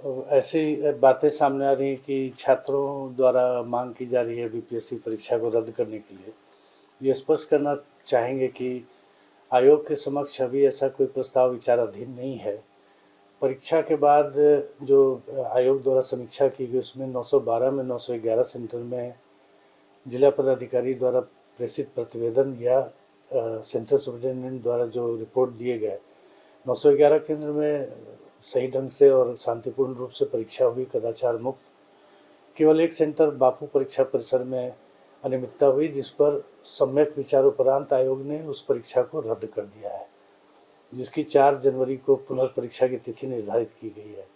ऐसी बातें सामने आ रही हैं कि छात्रों द्वारा मांग की जा रही है बीपीएससी परीक्षा को रद्द करने के लिए। ये स्पष्ट करना चाहेंगे कि आयोग के समक्ष अभी ऐसा कोई प्रस्ताव विचाराधीन नहीं है। परीक्षा के बाद जो आयोग द्वारा समीक्षा की गई उसमें 912 में 911 सेंटर में जिला पदाधिकारी द्वारा प्रेषित प्रतिवेदन या सेंटर सुपरिटेंडेंट द्वारा जो रिपोर्ट दिए गए 911 केंद्र में सही ढंग से और शांतिपूर्ण रूप से परीक्षा हुई, कदाचार मुक्त। केवल एक सेंटर बापू परीक्षा परिसर में अनियमितता हुई, जिस पर सम्यक विचारोपरांत आयोग ने उस परीक्षा को रद्द कर दिया है, जिसकी 4 जनवरी को पुनर्परीक्षा की तिथि निर्धारित की गई है।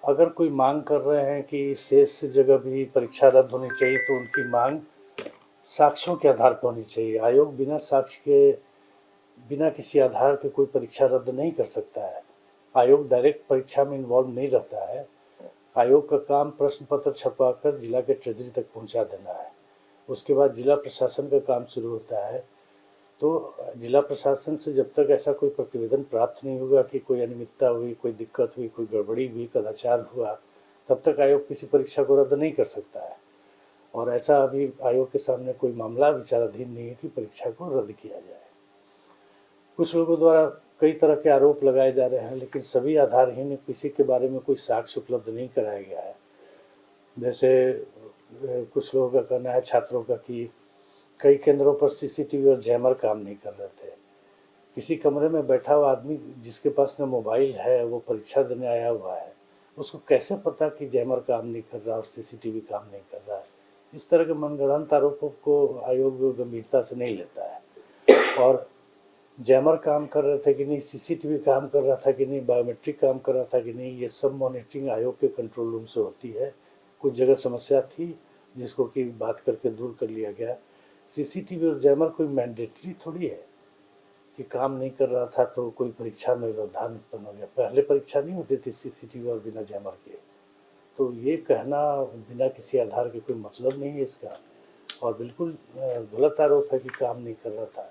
अगर कोई मांग कर रहे हैं कि शेष जगह भी परीक्षा रद्द होनी चाहिए, तो उनकी मांग साक्ष्यों के आधार पर होनी चाहिए। आयोग बिना साक्ष्य के, बिना किसी आधार के कोई परीक्षा रद्द नहीं कर सकता है। आयोग डायरेक्ट परीक्षा में इन्वॉल्व नहीं रहता है। आयोग का काम प्रश्न पत्र छपवाकर जिला के ट्रेजरी तक पहुंचा देना है। उसके बाद जिला प्रशासन का काम शुरू होता है। तो जिला प्रशासन से जब तक ऐसा कोई प्रतिवेदन प्राप्त नहीं होगा कि कोई अनियमितता हुई, कोई दिक्कत हुई, कोई गड़बड़ी हुई, कदाचार हुआ, तब तक आयोग किसी परीक्षा को रद्द नहीं कर सकता है। और ऐसा अभी आयोग के सामने कोई मामला विचाराधीन नहीं है कि परीक्षा को रद्द किया जाए। कुछ लोगों द्वारा कई तरह के आरोप लगाए जा रहे हैं, लेकिन सभी आधारहीन, किसी के बारे में कोई साक्ष्य उपलब्ध नहीं कराया गया है। जैसे कुछ लोगों का कहना है, छात्रों का, कि कई केंद्रों पर सीसीटीवी और जैमर काम नहीं कर रहे थे। किसी कमरे में बैठा हुआ आदमी जिसके पास न मोबाइल है, वो परीक्षा देने आया हुआ है, उसको कैसे पता कि जैमर काम नहीं कर रहा और सीसीटीवी काम नहीं कर रहा है? इस तरह के मनगढ़ंत आरोपों को आयोग गंभीरता से नहीं लेता है। और जैमर काम कर रहे थे कि नहीं, सीसीटीवी काम कर रहा था कि नहीं, बायोमेट्रिक काम कर रहा था कि नहीं, ये सब मॉनिटरिंग आयोग के कंट्रोल रूम से होती है। कुछ जगह समस्या थी जिसको कि बात करके दूर कर लिया गया। सीसीटीवी और जैमर कोई मैंडेटरी थोड़ी है कि काम नहीं कर रहा था तो कोई परीक्षा में व्यवधान उत्पन्न हो गया। पहले परीक्षा नहीं होती थी सीसीटीवी और बिना जैमर के। तो ये कहना बिना किसी आधार के कोई मतलब नहीं है इसका, और बिल्कुल गलत आरोप है कि काम नहीं कर रहा था,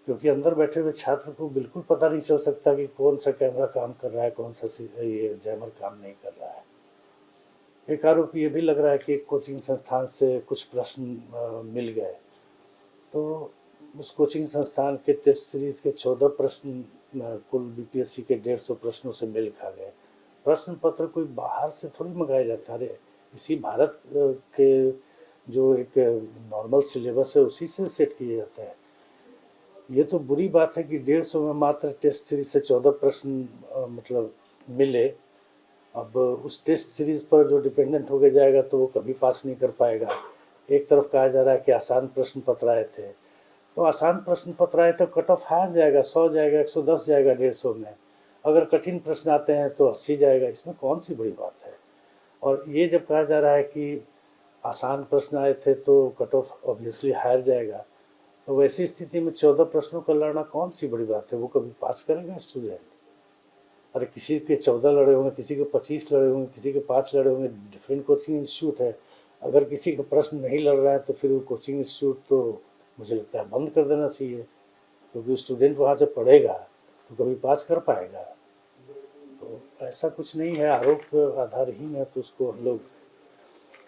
क्योंकि अंदर बैठे हुए छात्र को बिल्कुल पता नहीं चल सकता कि कौन सा कैमरा काम कर रहा है, कौन सा ये जैमर काम नहीं कर रहा है। एक आरोप ये भी लग रहा है कि एक कोचिंग संस्थान से कुछ प्रश्न मिल गए, तो उस कोचिंग संस्थान के टेस्ट सीरीज के 14 प्रश्न कुल बीपीएससी के 150 प्रश्नों से मेल खा गए। प्रश्न पत्र कोई बाहर से थोड़ी मंगाया जाता है, इसी भारत के जो एक नॉर्मल सिलेबस है उसी से सेट किए जाते हैं। ये तो बुरी बात है कि 150 में मात्र टेस्ट सीरीज से 14 प्रश्न मतलब मिले। अब उस टेस्ट सीरीज पर जो डिपेंडेंट हो के जाएगा तो वो कभी पास नहीं कर पाएगा। एक तरफ कहा जा रहा है कि आसान प्रश्न पत्र आए थे, तो आसान प्रश्न पत्र आए तो कट ऑफ हार जाएगा, 100 जाएगा, 110 जाएगा 150 में। अगर कठिन प्रश्न आते हैं तो 80 जाएगा। इसमें कौन सी बड़ी बात है? और ये जब कहा जा रहा है कि आसान प्रश्न आए थे तो कट ऑफ ऑब्वियसली हार जाएगा, तो वैसी स्थिति में 14 प्रश्नों का लड़ना कौन सी बड़ी बात है? वो कभी पास करेगा स्टूडेंट? अरे किसी के 14 लड़े होंगे, किसी के 25 लड़े होंगे, किसी के 5 लड़े होंगे, डिफरेंट कोचिंग इंस्टीट्यूट है। अगर किसी का प्रश्न नहीं लड़ रहा है तो फिर वो कोचिंग इंस्टीट्यूट तो मुझे लगता है बंद कर देना चाहिए, क्योंकि स्टूडेंट वहाँ से पढ़ेगा तो कभी पास कर पाएगा। तो ऐसा कुछ नहीं है, आरोप आधारहीन है, तो उसको हम लोग,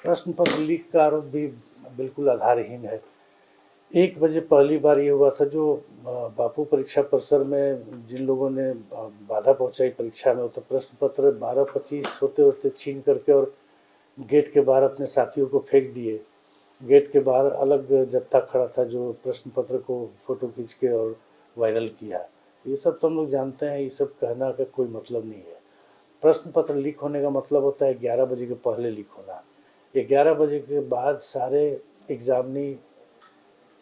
प्रश्न पत्र लीक का आरोप भी बिल्कुल आधारहीन है। 1 बजे पहली बार ये हुआ था, जो बापू परीक्षा परिसर में जिन लोगों ने बाधा पहुंचाई परीक्षा में, तो प्रश्न पत्र 12:25 होते होते छीन करके और गेट के बाहर अपने साथियों को फेंक दिए। गेट के बाहर अलग जत्था खड़ा था जो प्रश्न पत्र को फोटो खींच के और वायरल किया। ये सब तो हम लोग जानते हैं, ये सब कहना का कोई मतलब नहीं है। प्रश्न पत्र लीक होने का मतलब होता है 11 बजे के पहले लीक होना। 11 बजे के बाद सारे एग्जामिनी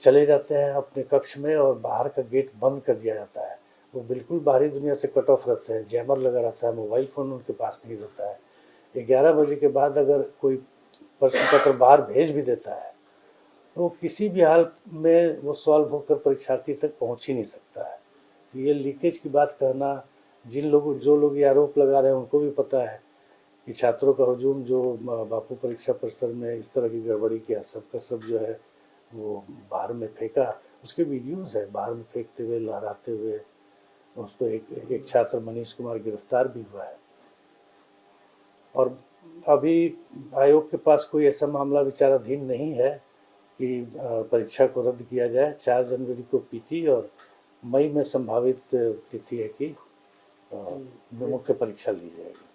चले जाते हैं अपने कक्ष में और बाहर का गेट बंद कर दिया जाता है। वो बिल्कुल बाहरी दुनिया से कट ऑफ रहते हैं, जैमर लगा रहता है, मोबाइल फ़ोन उनके पास नहीं रहता है। 11 बजे के बाद अगर कोई प्रश्न पत्र बाहर भेज भी देता है तो किसी भी हाल में वो सॉल्व होकर परीक्षार्थी तक पहुंच ही नहीं सकता है। तो ये लीकेज की बात कहना, जो लोग ये आरोप लगा रहे हैं उनको भी पता है कि छात्रों का हजूम जो बापू परीक्षा परिसर में इस तरह की गड़बड़ी किया, सबका सब जो है वो बाहर में फेंका। उसके वीडियोस है बाहर में फेंकते हुए, लहराते हुए। उस पर एक छात्र मनीष कुमार गिरफ्तार भी हुआ है। और अभी आयोग के पास कोई ऐसा मामला विचाराधीन नहीं है कि परीक्षा को रद्द किया जाए। 4 जनवरी को पीटी और मई में संभावित तिथि है कि मुख्य परीक्षा ली जाएगी।